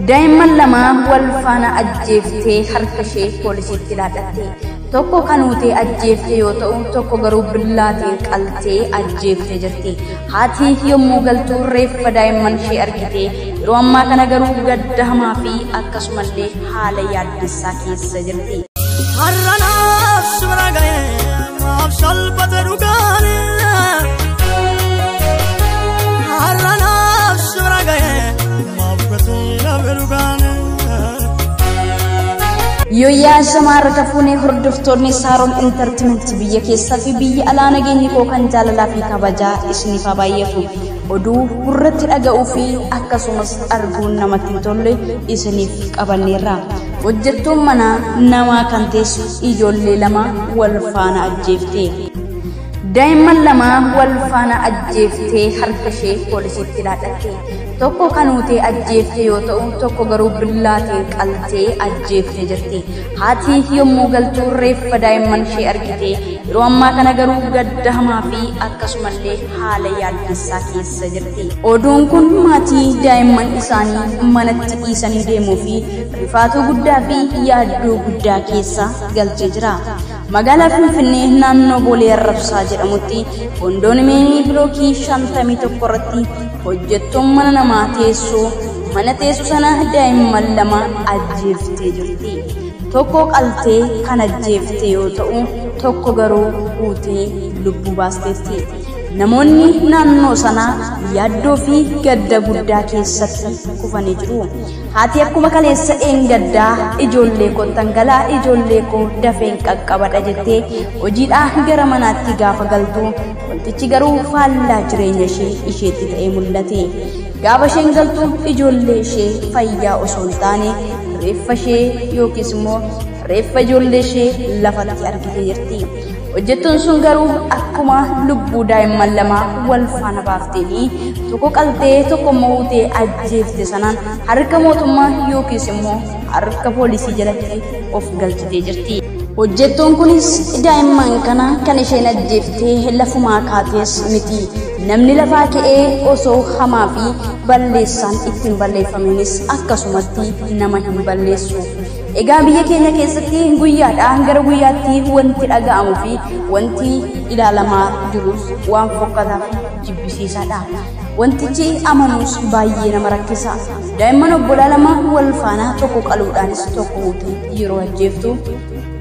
Daa'imman lama wal faana ajjeeftee harka ishee poolisiitti laadhatte. Tokko kanuutee ajjeeftee yoo ta'u tokko garuu billaatiin qaltee ajjeeftee jirti. Haati yommuu galtuu reeffa daa'imman ishee argite yeroo ammaa kana garuu gadda hamaa fi akkasumallee haala yaaddessaa keessa jirti. Yoyaa shamarra tafuunee hordoftoonni Saaroon Entertainment biyya keessaa fi biyya alaa nageenyi koo kan jaalalaa fi kabajaa isiniif baay'atu oduu gurratti dhaga'uu fi akkasumas arguun namatti hin tolle isiniif qabanneerra. Hojjettuun manaa namaa kan teessu ijoollee lama wal faana ajjeefte. Daa'imman lama wal faana ajjeeftee harka ishee poolisiitti laadhatte. Tokko kanuutee ajjeeftee yoo ta'u tokko garuu billaatiin qaltee ajjeeftee jirti. Haati yommuu galtuu reeffa daa'imman ishee argite yeroo ammaa kana garuu gadda hamaa fi akkasumallee haala yaaddessaa keessa jirti. Oduun kun maatii daa'imman isaanii manatti dhiisanii deemuu fi rifaatuu guddaa fi yaaddoo guddaa keessa galchee jira. Magaalaa Finfinnee naannoo Boolee Arrabsaa jedhamutti kondoominiyeemii bilookii 51 irratti hojjettuun mana namaa mana teessoo sana daa'imman lama ajjeeftee jirti. Tokko qaltee kan ajjeefte yoo ta'u tokko garuu fuutee lubbuu baasteetti. Namoonni naannoo sanaa yaaddoo fi gadda guddaa keessatti kufanii jiru. Haati akkuma kaleessa gaddaa ijoollee koo tangalaa ijoollee koo dafeen qaqqabadha jettee hojiidhaa gara manaatti gaafa galtu wantichi garuu faallaa jireenya isheetti ta'ee mul'ate. Gaafa isheen galtu ijoollee ishee fayyaa osoo hin taane reeffa ishee yookiis immoo reeffa ijoollee ishee lafatti argitee jirti. Hojjettuun sun garuu akkuma lubbuu daa'imman lama wal faana baaftee tokko qaltee tokko mootee ajjeefte sanaan harka mootummaa yookiis immoo harka poolisii jalatti of galchitee jirti. Hojjettuun kunis daa'imman kana kan isheen ajjeeftee lafumaa kaatees miti. Namni lafaa ka'ee osoo hamaa fi balleessaan ittiin balleeffameenis akkasumatti nama hin balleessu. Egaa biyya keenya keessatti guyyaadhaa gara guyyaatti wanti dhaga'amuu fi wanti ilaalamaa jirus waan fokkataa fi jibbisiisaadha. Wantichi amanuus baay'ee nama rakkisa. Daa'imman obbolaa lama wal faana tokko qaluudhaanis tokko huutii yeroo ajjeeftu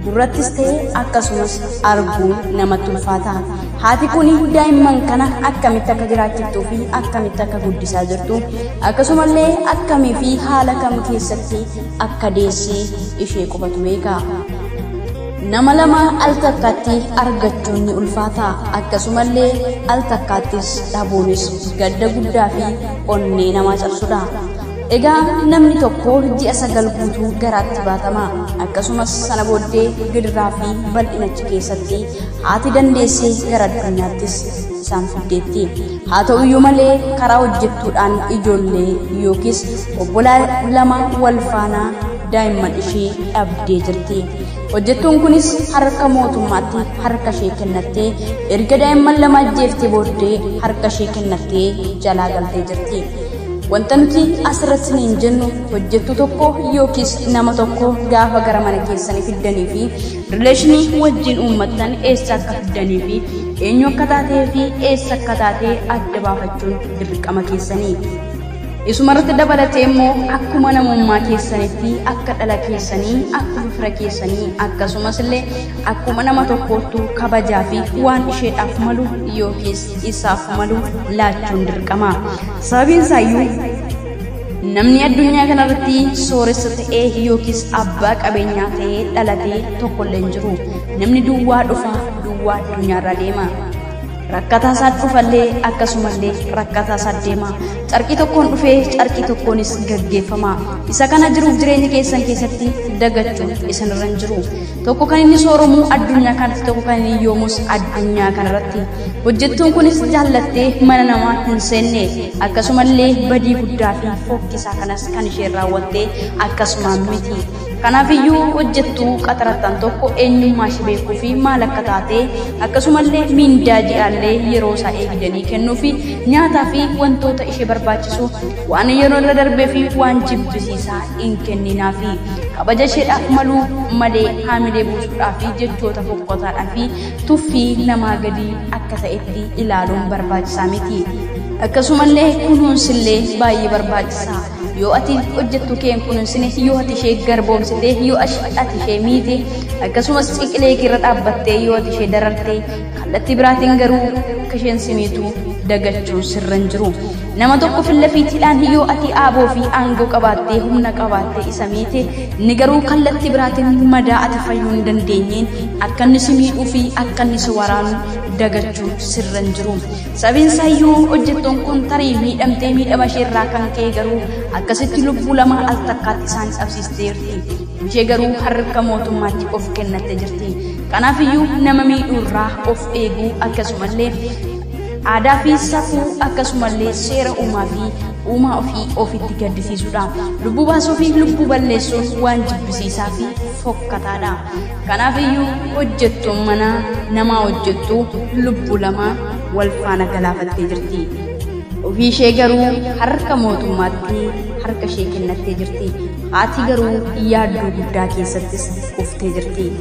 durattis ta'e akkasumas arguun namatti ulfaata. Haati kun daa'imman kana akkamitti akka jiraachiftuu fi akkamitti akka guddisaa jirtu akkasumallee akkamii fi haala kam keessatti akka deessee ishee qubatu beeka. Nama lama al takkaatti argachuun ni ulfaata akkasumallee al takkaattis dhabuunis gadda guddaa fi onnee namaa cabsudha. Egaa namni tokko ji'a 9 guutuu garaatti baatama akkasumas sana booddee gidiraa fi bal'inachi keessatti haati dandeessee gara addunyaattis isaan fiddeetti. Haa ta'uyyuu malee karaa hojjettuudhaan ijoollee yookiis obbolaa lama wal faana daa'imman ishee dhabdee jirti. Hojjettuun kunis harka mootummaatti harka ishee kennattee erga daa'imman lama ajjeeftee booddee harka ishee kennattee jalaa galtee jirti. Wanta nuti asirratti hin jennu hojjettuu tokko yookiis nama tokko gaafa gara mana keessanii fiddanii fi rileeshinii wajjin uummattan eessa akka fiddanii fi eenyu akka taatee fi eessa akka taatee adda baafachuun dirqama keessanii. Isumarratti dabalatee immoo akkuma namummaa keessanitti akka dhala keessanii akka fira keessanii akkasumas illee akkuma nama tokkootu kabajaa fi waan isheedhaaf malu yookiis isaaf malu laachuun dirqama. Sababiin isaayyuu namni addunyaa kanarratti sooressa ta'ee yookiis abbaa qabeenyaa ta'ee dhalatee tokkollee hin jiru. Namni duwwaa dhufa duwwaa addunyaarra deema. Rakkataa isaa dhufallee akkasumallee rakkataa isaa deema. Carqii tokkoon dhufee carqii tokkoonis gaggeeffama. Isa kana jiruuf jireenya keessan keessatti dagachuun isinirra hin jiru. Tokko kan inni sooromu addunyaa kanatti tokko kan inni yoomus addunyaa kanarratti. Hojjettuun kunis jaallattee mana namaa hin seenne akkasumallee badii guddaa fi fokkisaa kanas kan isheen raawwattee akkasumaan miti. Kanaafiyyuu hojjettuu qaxarattan tokko eenyummaa ishee beekuu fi maal akka taate akkasumallee mindaa ji'aallee yeroo isaa eegdanii kennuu fi nyaataa fi wantoota ishee barbaachisu waan yeroo irra darbee fi waan jibbisiisaa hin kenninaafi kabaja isheedhaaf maluu malee haamilee buusuudhaaf fi jechoota fokkotaadhaa fi tuffii namaa gadi akka ta'etti ilaaluun barbaachisaa miti. Akkasumallee kunuunsillee baay'ee barbaachisaa. Yoo ati hojjettu keen kunuunsine yoo ati ishee garboomsite yoo ati ishee miite akkasumas xiqilee irra dhaabbattee yoo ati ishee dararte kallattii biraatiin garuu kasheen simiitu dagachuu sirra hin jiru. Nama tokko fillafiitiidhaan yoo ati aaboo fi aangoo qabaattee humna qabaattee isa miite inni garuu kallattii biraatiin madaa ati fayyuu hin dandeenyeen akka inni si miidhuu fi akka inni si waraanu dagachuu sirra hin jiru. Sabiinsaayyuu hojjettuun kun tarii miidhamtee miidhama isheerraa kan ka'e garuu akkasitti lubbuu lama al takkaatti isaan cabsiisteerti. Ishee garuu harka mootummaatti of kennattee jirti. Kanaafiyyuu nama miidhuurraa of eeguu akkasumallee aadaa fi safuu akkasumallee seera uumaa fi uumaa ofii ofitti gaddisiisuudha. Lubbuu baasuu fi lubbuu balleessuun waan jibbisiisaa fi fokkataadha. Kanaafiyyuu hojjettuun mana namaa hojjettu lubbuu lama wal faana galaafattee jirti. Ofii ishee garuu harka mootummaatti harka ishee kennattee jirti. Haati garuu yaaddoo guddaa keessattis kuftee jirti.